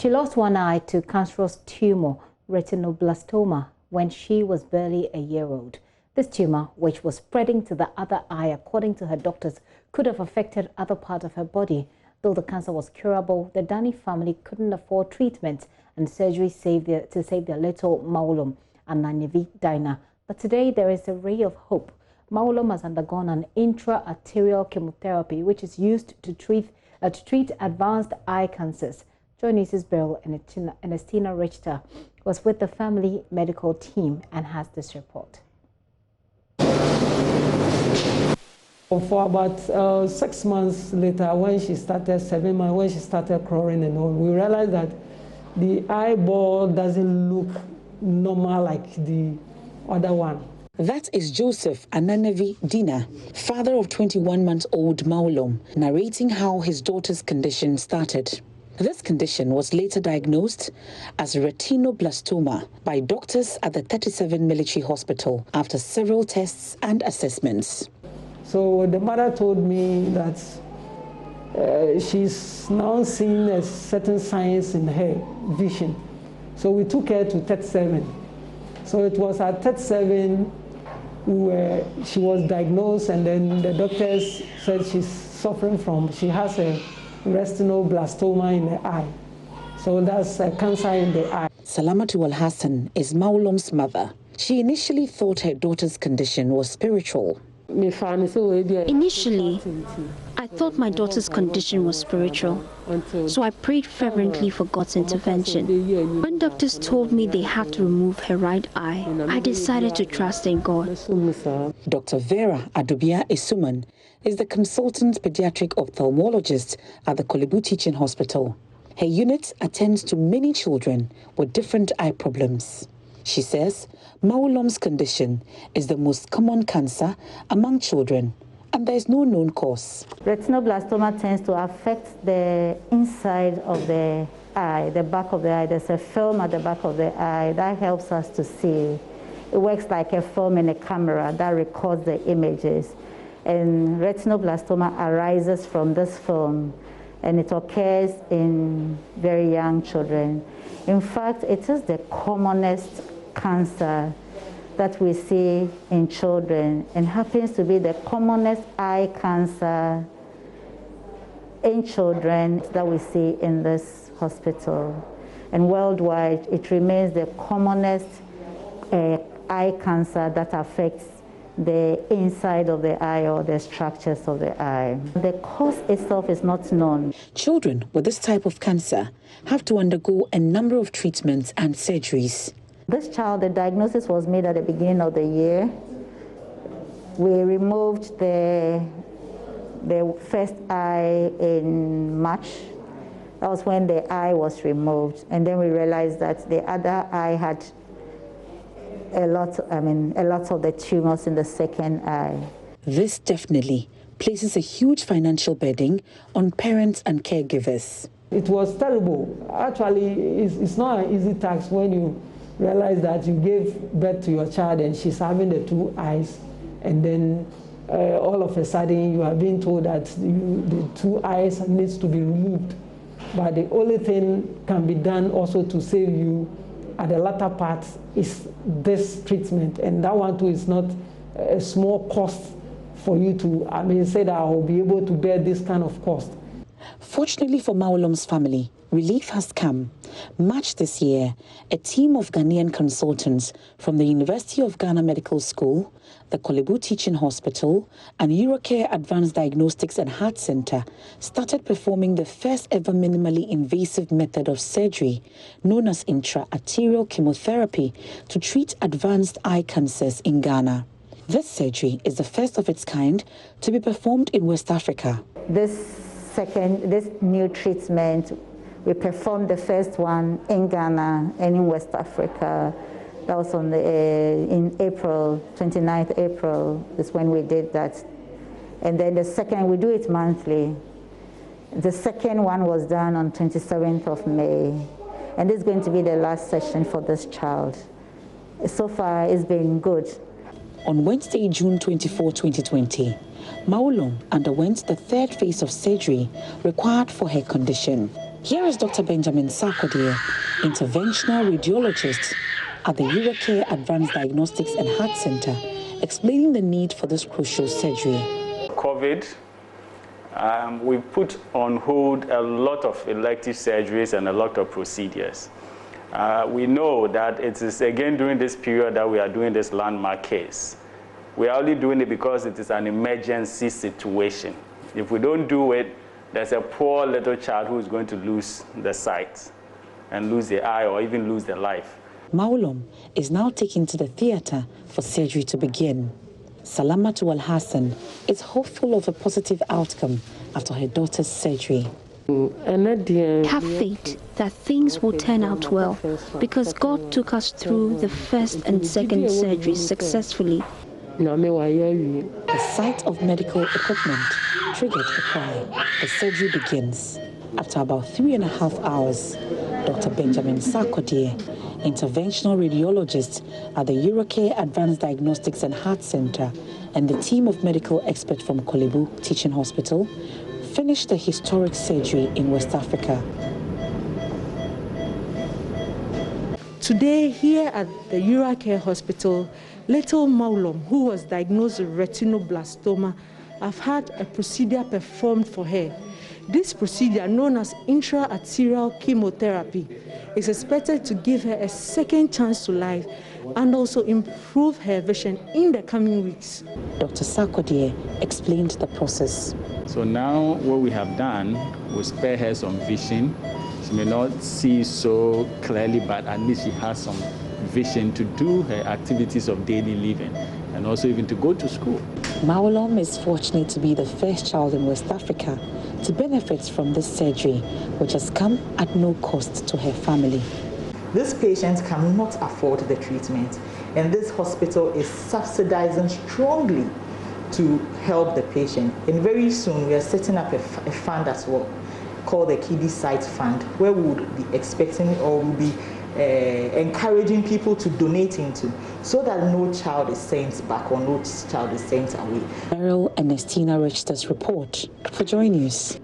She lost one eye to cancerous tumor, retinoblastoma, when she was barely a year old. This tumor, which was spreading to the other eye, according to her doctors, could have affected other parts of her body. Though the cancer was curable, the Dani family couldn't afford treatment and surgery to save their little Maulum and Nanevi Dina. But today there is a ray of hope. Maulum has undergone an intra-arterial chemotherapy, which is used to treat advanced eye cancers. JoyNews' Beryl Ernestina Richter was with the family medical team and has this report. For about 6 months later, when she started, 7 months, when she started crawling and all, we realized that the eyeball doesn't look normal like the other one. That is Joseph Ananevi Dina, father of 21-month-old Maulum, narrating how his daughter's condition started. This condition was later diagnosed as retinoblastoma by doctors at the 37 Military Hospital after several tests and assessments. So the mother told me that she's now seeing a certain signs in her vision. So we took her to 37. So it was at 37 where she was diagnosed, and then the doctors said she has a retinoblastoma in the eye. So that's a cancer in the eye. Salamatu Al-Hassan is Maulum's mother. She initially thought her daughter's condition was spiritual. Initially, I thought my daughter's condition was spiritual, so I prayed fervently for God's intervention. When doctors told me they had to remove her right eye, I decided to trust in God. Dr. Vera Adubia Isuman is the consultant pediatric ophthalmologist at the Kolebu Teaching Hospital. Her unit attends to many children with different eye problems. She says Maulum's condition is the most common cancer among children, and there is no known cause. Retinoblastoma tends to affect the inside of the eye, the back of the eye. There's a film at the back of the eye that helps us to see. It works like a film in a camera that records the images. And retinoblastoma arises from this film, and it occurs in very young children. In fact, it is the commonest cancer that we see in children, and happens to be the commonest eye cancer in children that we see in this hospital. And worldwide, it remains the commonest eye cancer that affects the inside of the eye or the structures of the eye. The cause itself is not known. Children with this type of cancer have to undergo a number of treatments and surgeries. This child, the diagnosis was made at the beginning of the year. We removed the first eye in March. That was when the eye was removed. And then we realized that the other eye had a lot of the tumors in the second eye. This definitely places a huge financial burden on parents and caregivers. It was terrible. Actually, it's not an easy task when you realize that you gave birth to your child and she's having the two eyes, and then all of a sudden you are being told that the two eyes needs to be removed. But the only thing can be done also to save you at the latter part is this treatment, and that one too is not a small cost for you to, say that I will be able to bear this kind of cost. Fortunately for Maulum's family, relief has come. March this year, a team of Ghanaian consultants from the University of Ghana Medical School, the Kolebu Teaching Hospital, and Eurocare Advanced Diagnostics and Heart Center started performing the first ever minimally invasive method of surgery known as intra-arterial chemotherapy to treat advanced eye cancers in Ghana. This surgery is the first of its kind to be performed in West Africa. This new treatment, we performed the first one in Ghana and in West Africa. That was in April, 29th April is when we did that. And then the second, we do it monthly. The second one was done on 27th of May. And this is going to be the last session for this child. So far, it's been good. On Wednesday, June 24, 2020, Maulum underwent the third phase of surgery required for her condition. Here is Dr. Benjamin Sarkodie, interventional radiologist at the Aboagye-Wiafe Advanced Diagnostics and Heart Center, explaining the need for this crucial surgery. COVID, we put on hold a lot of elective surgeries and a lot of procedures. We know that it is again during this period that we are doing this landmark case. We are only doing it because it is an emergency situation. If we don't do it, there's a poor little child who is going to lose the sight and lose the eye or even lose their life. Maulom is now taken to the theater for surgery to begin. Salamatu Al-Hassan is hopeful of a positive outcome after her daughter's surgery. Have faith that things will turn out well because God took us through the first and second surgeries successfully. The sight of medical equipment triggered a cry. The surgery begins. After about 3.5 hours, Dr. Benjamin Sarkodie, interventional radiologist at the Aboagye-Wiafe Advanced Diagnostics and Heart Center, and the team of medical experts from Korle Bu Teaching Hospital, finished the historic surgery in West Africa. Today, here at the Aboagye-Wiafe Hospital, little Maulom, who was diagnosed with retinoblastoma, have had a procedure performed for her. This procedure, known as intra-arterial chemotherapy, is expected to give her a second chance to life and also improve her vision in the coming weeks. Dr. Sarkodie explained the process. So now what we have done will spare her some vision. She may not see so clearly, but at least she has some vision to do her activities of daily living and also even to go to school. Maulom is fortunate to be the first child in West Africa to benefit from this surgery, which has come at no cost to her family. This patient cannot afford the treatment, and this hospital is subsidizing strongly to help the patient. And very soon we are setting up a fund as well called the Kidney Sight Fund, where we would be expecting or will be encouraging people to donate into, so that no child is sent back or no child is sent away. Beryl Ernestina Richter's report for JoyNews.